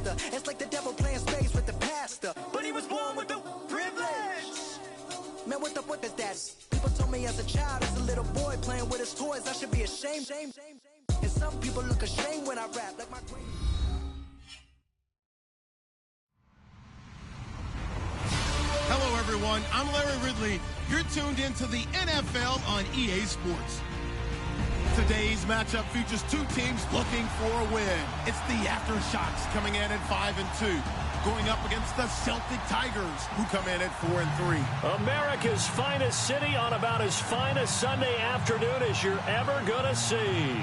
master. It's like the devil playing space with the pastor, but he was born with the privilege. Man, what the fuck is that? People told me as a child, as a little boy playing with his toys, I should be ashamed. And some people look ashamed when I rap, like my great. Hello, everyone. I'm Larry Ridley. You're tuned into the NFL on EA Sports. Today's matchup features two teams looking for a win. It's the Aftershocks coming in at 5-2, going up against the Celtic Tigers, who come in at 4-3. America's finest city on about as fine a Sunday afternoon as you're ever gonna see.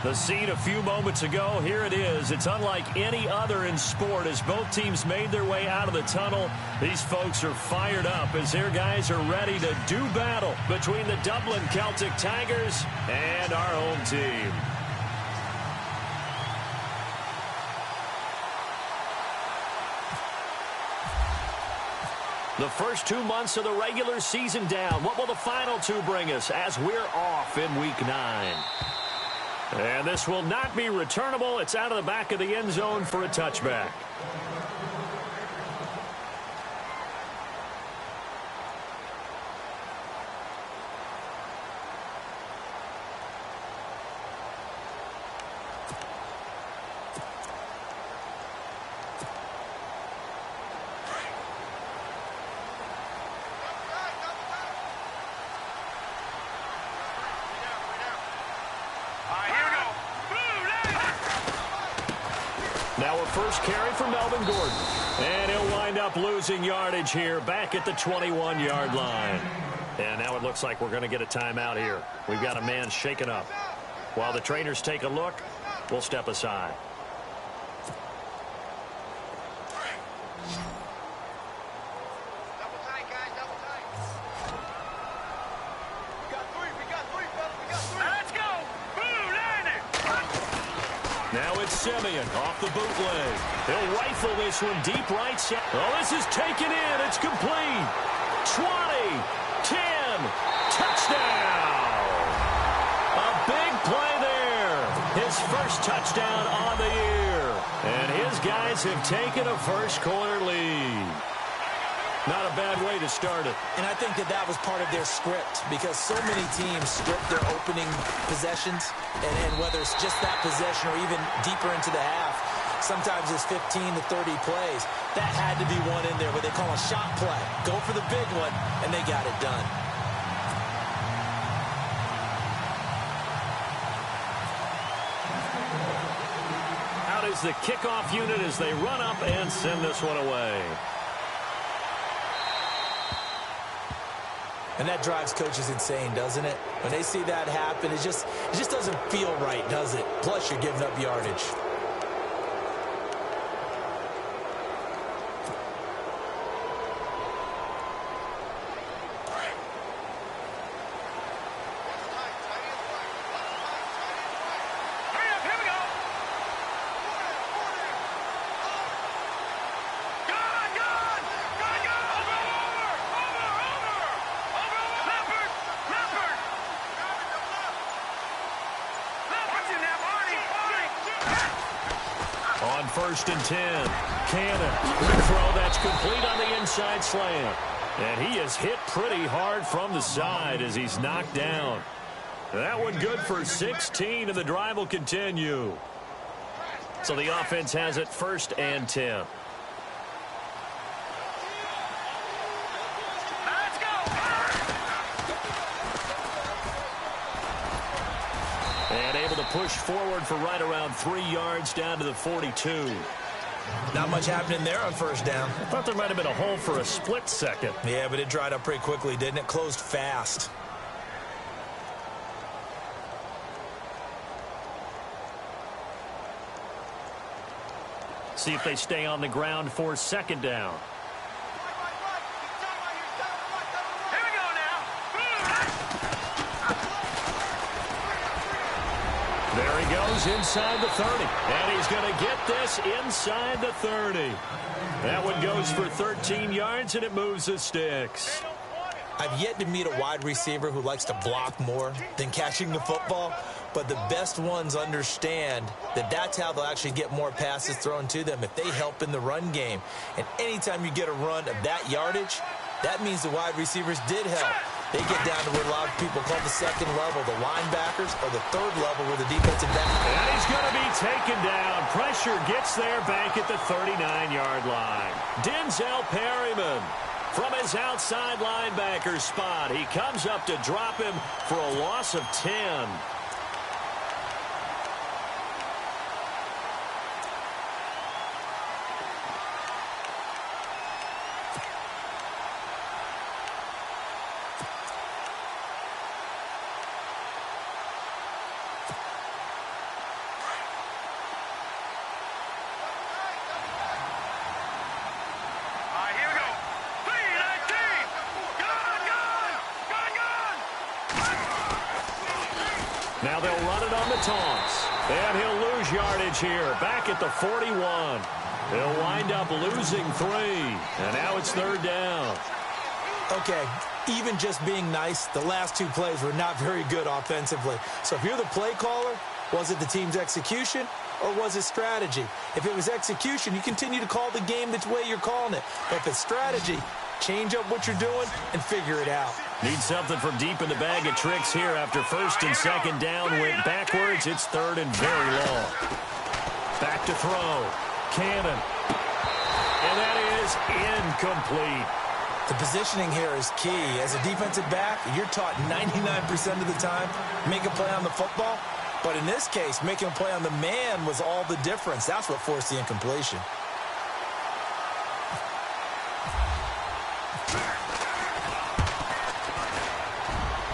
The scene a few moments ago, here it is. It's unlike any other in sport as both teams made their way out of the tunnel. These folks are fired up as their guys are ready to do battle between the Dublin Celtic Tigers and our home team. The first 2 months of the regular season down. What will the final two bring us as we're off in Week 9? And this will not be returnable. It's out of the back of the end zone for a touchback. Now a first carry for Melvin Gordon. And he'll wind up losing yardage here back at the 21-yard line. And now it looks like we're going to get a timeout here. We've got a man shaken up. While the trainers take a look, we'll step aside. Simeon off the bootleg. He'll rifle this one deep right side. Oh, this is taken in. It's complete. 20, 10, touchdown. A big play there. His first touchdown on the year. And his guys have taken a first quarter lead. Not a bad way to start it. And I think that was part of their script because so many teams script their opening possessions, and whether it's just that possession or even deeper into the half, sometimes it's 15 to 30 plays. That had to be one in there, what they call a shot play. Go for the big one, and they got it done. Out is the kickoff unit as they run up and send this one away. And that drives coaches insane, doesn't it? When they see that happen, it just doesn't feel right, does it? Plus, you're giving up yardage. First and 10. Cannon. Quick throw that's complete on the inside slant. And he is hit pretty hard from the side as he's knocked down. That one good for 16, and the drive will continue. So the offense has it first and 10. And able to push forward for right around 3 yards down to the 42. Not much happening there on first down. I thought there might have been a hole for a split second. Yeah, but it dried up pretty quickly, didn't it? Closed fast. See if they stay on the ground for second down. There he goes inside the 30. And he's going to get this inside the 30. That one goes for 13 yards, and it moves the sticks. I've yet to meet a wide receiver who likes to block more than catching the football. but the best ones understand that that's how they'll actually get more passes thrown to them, if they help in the run game. And anytime you get a run of that yardage, that means the wide receivers did help. They get down to what a lot of people call the second level, the linebackers, or the third level with the defensive back. And he's going to be taken down. Pressure gets there back at the 39-yard line. Denzel Perryman from his outside linebacker spot. He comes up to drop him for a loss of 10. Now they'll run it on the taunts. And he'll lose yardage here, back at the 41. He'll wind up losing 3. And now it's 3rd down. Okay, even just being nice, the last 2 plays were not very good offensively. So if you're the play caller, was it the team's execution or was it strategy? If it was execution, you continue to call the game the way you're calling it. But if it's strategy, change up what you're doing and figure it out. Need something from deep in the bag of tricks here after 1st and 2nd down. Went backwards. It's 3rd and very long. Back to throw. Cannon. And that is incomplete. The positioning here is key. As a defensive back, you're taught 99% of the time, make a play on the football. But in this case, making a play on the man was all the difference. That's what forced the incompletion.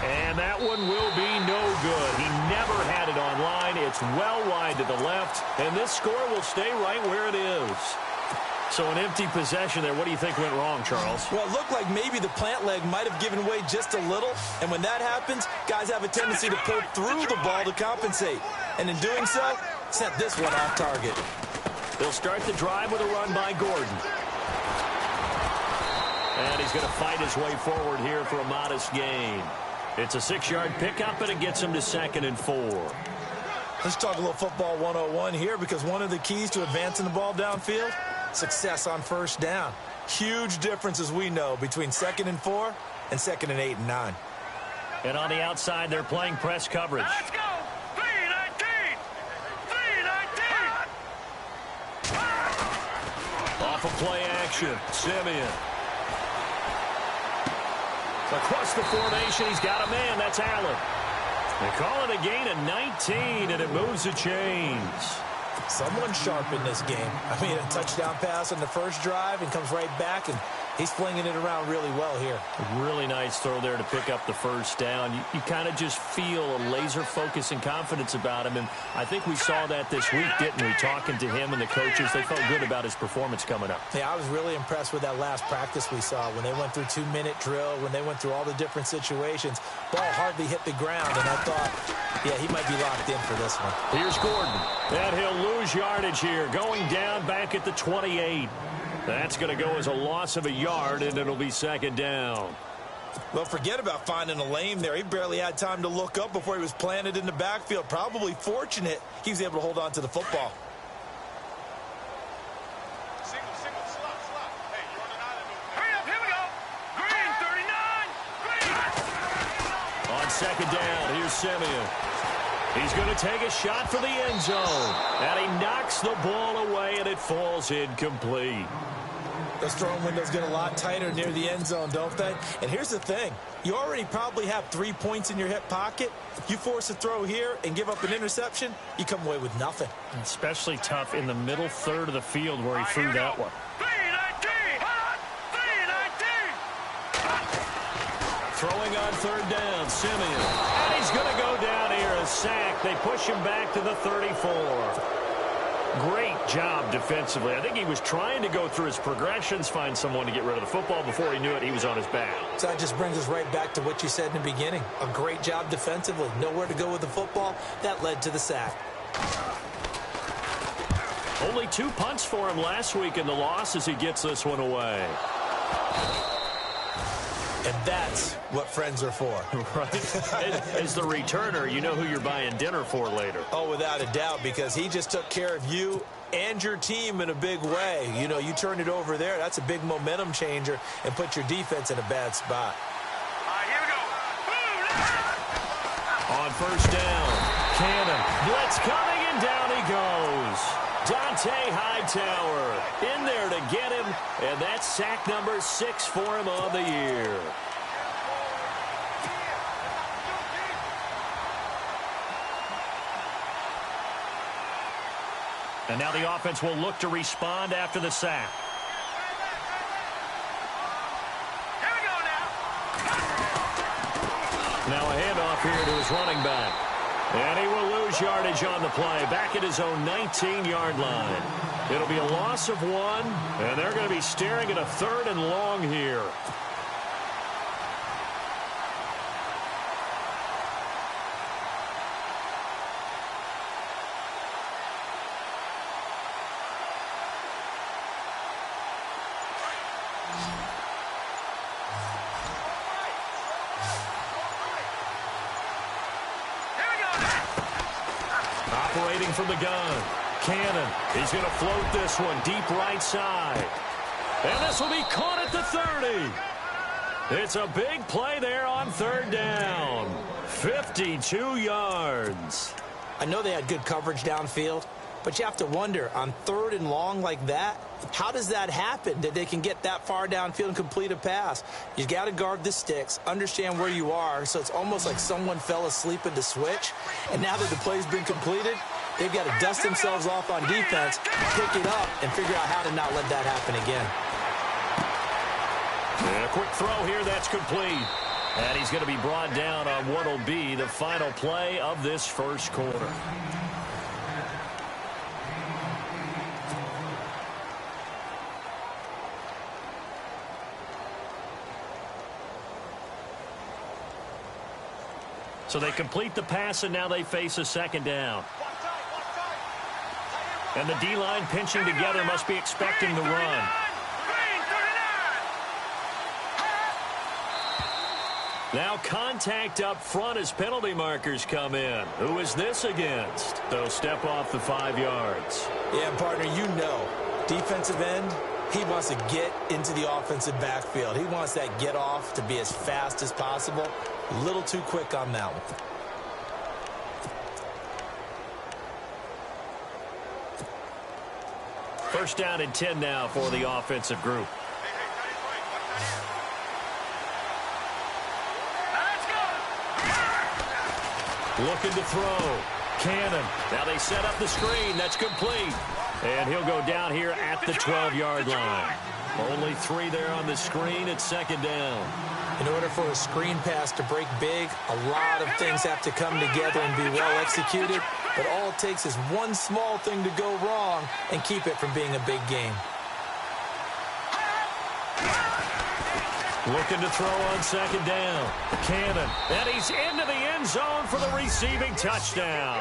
And that one will be no good. He never had it on line. It's well wide to the left. And this score will stay right where it is. So an empty possession there. What do you think went wrong, Charles? Well, it looked like maybe the plant leg might have given way just a little. And when that happens, guys have a tendency to pull through the ball to compensate. And in doing so, sent this one off target. They'll start the drive with a run by Gordon. And he's going to fight his way forward here for a modest gain. It's a 6-yard pickup, and it gets him to 2nd and 4. Let's talk a little football 101 here, because one of the keys to advancing the ball downfield, success on 1st down. Huge difference, as we know, between 2nd and 4 and 2nd and 8 and 9. And on the outside, they're playing press coverage. Let's go! 3-19! 3-19! Off of play action, Simeon. Across the formation, he's got a man. That's Allen. They call it a gain of 19, and it moves the chains. Someone sharp in this game. I mean, a touchdown pass on the first drive and comes right back, and he's flinging it around really well here. A really nice throw there to pick up the 1st down. You kind of just feel a laser focus and confidence about him, and I think we saw that this week, didn't we? Talking to him and the coaches, they felt good about his performance coming up. Yeah, I was really impressed with that last practice we saw when they went through 2-minute drill, when they went through all the different situations. Ball hardly hit the ground, and I thought, yeah, he might be locked in for this one. Here's Gordon. And he'll lose yardage here, going down back at the 28. That's going to go as a loss of a yard, and it'll be 2nd down. Well, forget about finding a lane there. He barely had time to look up before he was planted in the backfield. Probably fortunate he was able to hold on to the football. Single, slot. Hey, you're on an island over there. Hurry up, here we go. Green, 39. Green. On 2nd down, here's Simeon. He's going to take a shot for the end zone. And he knocks the ball away, and it falls incomplete. Those throwing windows get a lot tighter near the end zone, don't they? And here's the thing. You already probably have 3 points in your hip pocket. You force a throw here and give up an interception, you come away with nothing. Especially tough in the middle third of the field where he threw that one. 3-19. Throwing on 3rd down, Simeon. And he's going to go down here, a sack. They push him back to the 34. Great job defensively. I think he was trying to go through his progressions, find someone to get rid of the football. Before he knew it, he was on his back. So that just brings us right back to what you said in the beginning. A great job defensively. Nowhere to go with the football. That led to the sack. Only 2 punts for him last week in the loss as he gets this one away. And that's what friends are for. Right. As the returner, you know who you're buying dinner for later. Oh, without a doubt, because he just took care of you and your team in a big way. You know, you turn it over there, that's a big momentum changer and put your defense in a bad spot. Here we go. On first down, Cannon. Blitz coming, and down he goes. Dante Hightower in there to get him, and that's sack number 6 for him on the year. And now the offense will look to respond after the sack. Here we go now. Now a handoff here to his running back. And he will lose yardage on the play, back at his own 19-yard line. It'll be a loss of 1, and they're going to be staring at a 3rd and long here. Operating from the gun, Cannon. He's going to float this one deep right side. And this will be caught at the 30. It's a big play there on 3rd down. 52 yards. I know they had good coverage downfield, but you have to wonder, on 3rd and long like that, how does that happen, that they can get that far downfield and complete a pass? You got to guard the sticks, understand where you are, so it's almost like someone fell asleep in the switch, and now that the play's been completed, they've got to dust themselves off on defense, pick it up, and figure out how to not let that happen again. And a quick throw here, that's complete. And he's going to be brought down on what will be the final play of this first quarter. So they complete the pass, and now they face a 2nd down. And the D-line pinching together must be expecting the run. Now contact up front as penalty markers come in. Who is this against? They'll step off the 5 yards. Yeah, partner, you know, defensive end, he wants to get into the offensive backfield. He wants that get off to be as fast as possible. A little too quick on that one. First down and 10 now for the offensive group. Looking to throw. Cannon. Now they set up the screen. That's complete. And he'll go down here at the 12-yard line. Only 3 there on the screen at 2nd down. In order for a screen pass to break big, a lot of things have to come together and be well executed. But all it takes is one small thing to go wrong and keep it from being a big game. Looking to throw on 2nd down. Cannon. And he's into the end zone for the receiving touchdown.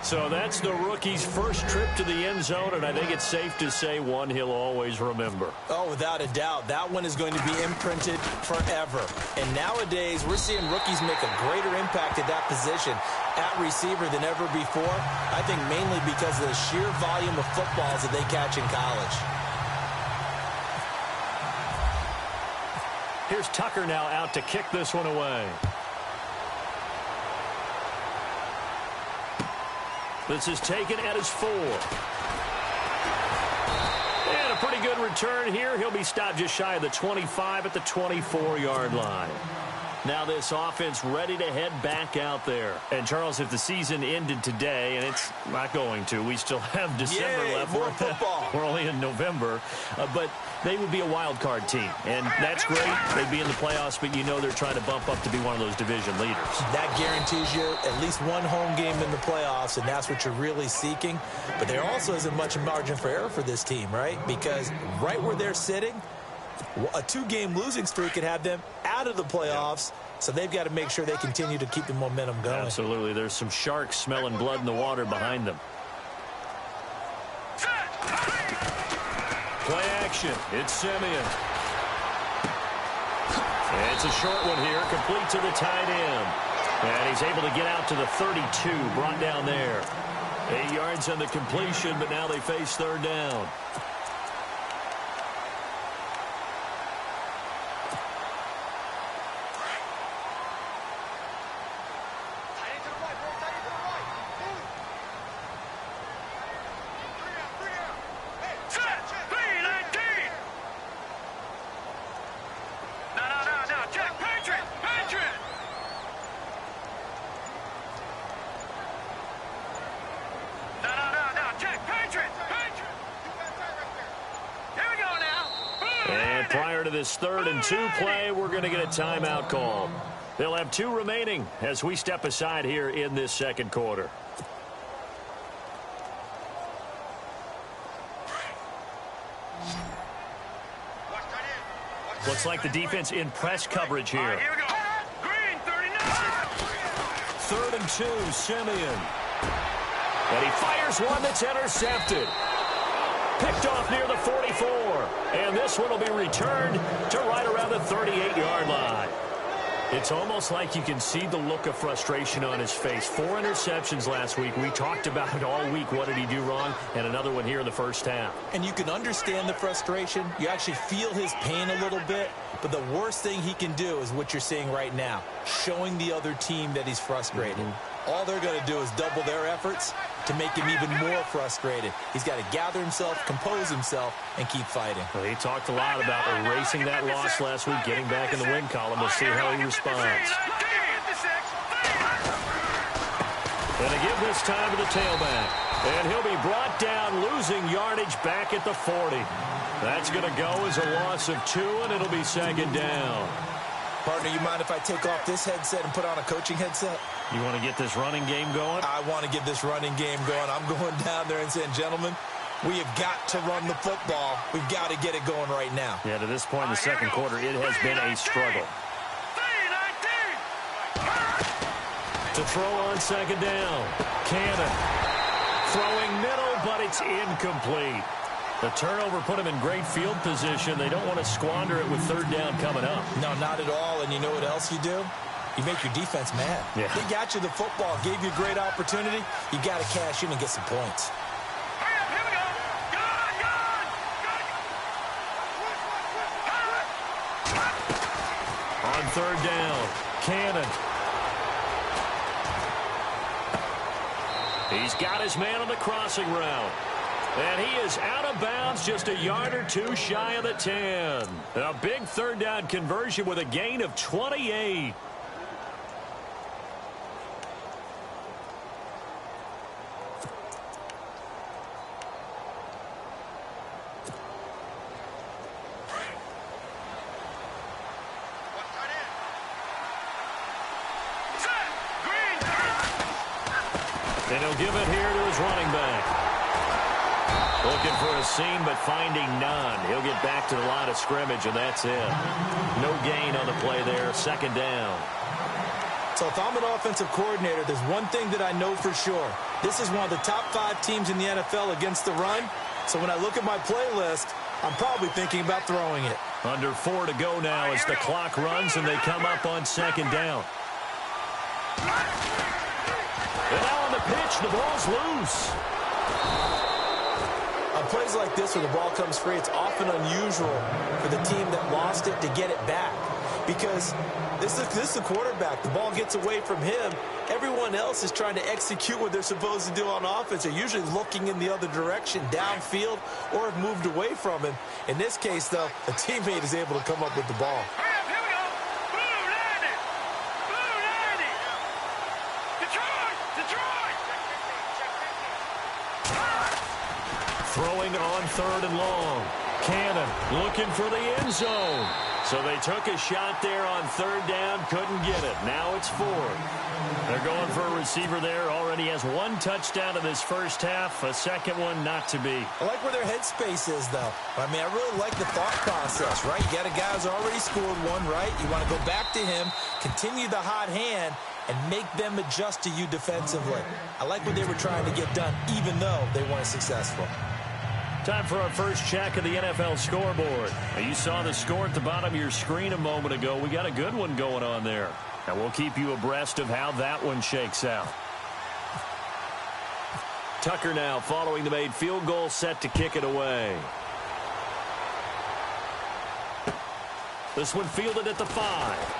So that's the rookie's first trip to the end zone, and I think it's safe to say one he'll always remember. Oh, without a doubt. That one is going to be imprinted forever. And nowadays, we're seeing rookies make a greater impact at that position at receiver than ever before. I think mainly because of the sheer volume of footballs that they catch in college. Here's Tucker now out to kick this one away. This is taken at his 4. And a pretty good return here. He'll be stopped just shy of the 25 at the 24-yard line. Now this offense ready to head back out there. And, Charles, if the season ended today, and it's not going to, we still have December left. More football. We're only in November. But they would be a wild card team. And that's great. They'd be in the playoffs, but you know they're trying to bump up to be one of those division leaders. That guarantees you at least one home game in the playoffs, and that's what you're really seeking. But there also isn't much margin for error for this team, right? Because right where they're sitting, a 2-game losing streak could have them out of the playoffs, so they've got to make sure they continue to keep the momentum going. Absolutely. There's some sharks smelling blood in the water behind them. Play action. It's Simeon. It's a short one here, complete to the tight end. And he's able to get out to the 32, brought down there. 8 yards on the completion, but now they face third down. Prior to this 3rd and 2 play, we're going to get a timeout call. They'll have 2 remaining as we step aside here in this second quarter. Looks like the defense in press coverage here. Here we go. Green, 39. 3rd and 2, Simeon. And he fires one that's intercepted. Picked off near the 44. And this one will be returned to right around the 38-yard line. It's almost like you can see the look of frustration on his face. 4 interceptions last week. We talked about it all week. What did he do wrong? And another one here in the first half. And you can understand the frustration. You actually feel his pain a little bit. But the worst thing he can do is what you're seeing right now, showing the other team that he's frustrated. All they're going to do is double their efforts to make him even more frustrated. He's got to gather himself, compose himself, and keep fighting. Well, he talked a lot about erasing that loss last week, getting back in the win column. We'll see how he responds. And they give this time to the tailback. And he'll be brought down, losing yardage back at the 40. That's going to go as a loss of 2, and it'll be 2nd down. Partner, you mind if I take off this headset and put on a coaching headset? You want to get this running game going? I want to get this running game going. I'm going down there and saying, gentlemen, we have got to run the football. We've got to get it going right now. Yeah, to this point in the second quarter, it has been a struggle. To throw on 2nd down. Cannon. Throwing middle, but it's incomplete. The turnover put him in great field position. They don't want to squander it with 3rd down coming up. No, not at all. And you know what else you do? You make your defense mad. Yeah. They got you the football, gave you a great opportunity. You got to cash in and get some points. Hurry up, here we go. On 3rd down, Cannon. He's got his man on the crossing route. And he is out of bounds, just a yard or 2 shy of the 10. A big 3rd down conversion with a gain of 28. And he'll give it here to his running back. Looking for a seam, but finding none. He'll get back to the line of scrimmage, and that's it. No gain on the play there. 2nd down. So if I'm an offensive coordinator, there's one thing that I know for sure. This is one of the top 5 teams in the NFL against the run. So when I look at my playlist, I'm probably thinking about throwing it. Under 4 to go now as the clock runs, and they come up on 2nd down. And now on the pitch, the ball's loose. On plays like this where the ball comes free, it's often unusual for the team that lost it to get it back. Because this is the quarterback. The ball gets away from him. Everyone else is trying to execute what they're supposed to do on offense. They're usually looking in the other direction, downfield, or have moved away from him. In this case, though, a teammate is able to come up with the ball. Hurry up, here we go. Blue 90. Blue 90. Detroit. Detroit. Throwing on 3rd and long. Cannon looking for the end zone. So they took a shot there on 3rd down, couldn't get it. Now it's 4th. They're going for a receiver there. Already has 1 touchdown in this first half. A second one not to be. I like where their headspace is, though. I mean, I really like the thought process, right? You got a guy who's already scored 1, right? You want to go back to him, continue the hot hand, and make them adjust to you defensively. I like what they were trying to get done, even though they weren't successful. Time for our first check of the NFL scoreboard. Now, you saw the score at the bottom of your screen a moment ago. We got a good one going on there. And we'll keep you abreast of how that one shakes out. Tucker now following the made field goal, set to kick it away. This one fielded at the 5.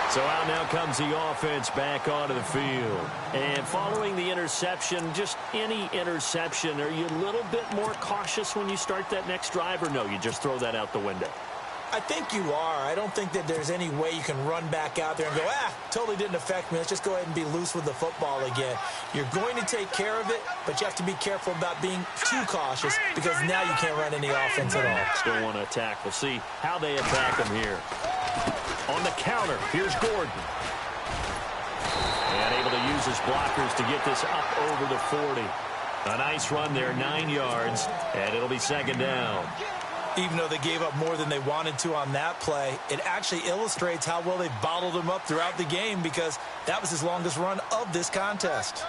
So out now comes the offense back onto the field. And following the interception, just any interception, are you a little bit more cautious when you start that next drive, or no, you just throw that out the window? I think you are. I don't think that there's any way you can run back out there and go, totally didn't affect me. Let's just go ahead and be loose with the football again. You're going to take care of it, but you have to be careful about being too cautious because now you can't run any offense at all. Still want to attack. We'll see how they attack him here. On the counter, here's Gordon. And able to use his blockers to get this up over the 40. A nice run there, 9 yards, and it'll be second down. Even though they gave up more than they wanted to on that play, it actually illustrates how well they bottled him up throughout the game because that was his longest run of this contest.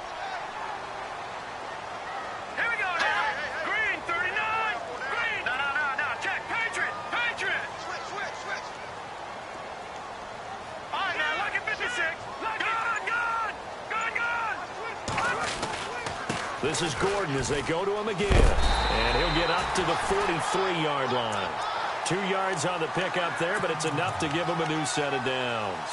Here we go now. Green, 39. Green. No. Check. Patriot. Switch. All right, now, look at 56. Gun. This is Gordon as they go to him again. And he'll get up to the 43-yard line. 2 yards on the pickup there, but it's enough to give him a new set of downs.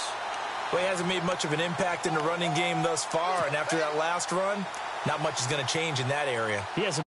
Well, he hasn't made much of an impact in the running game thus far, and after that last run, not much is going to change in that area. He has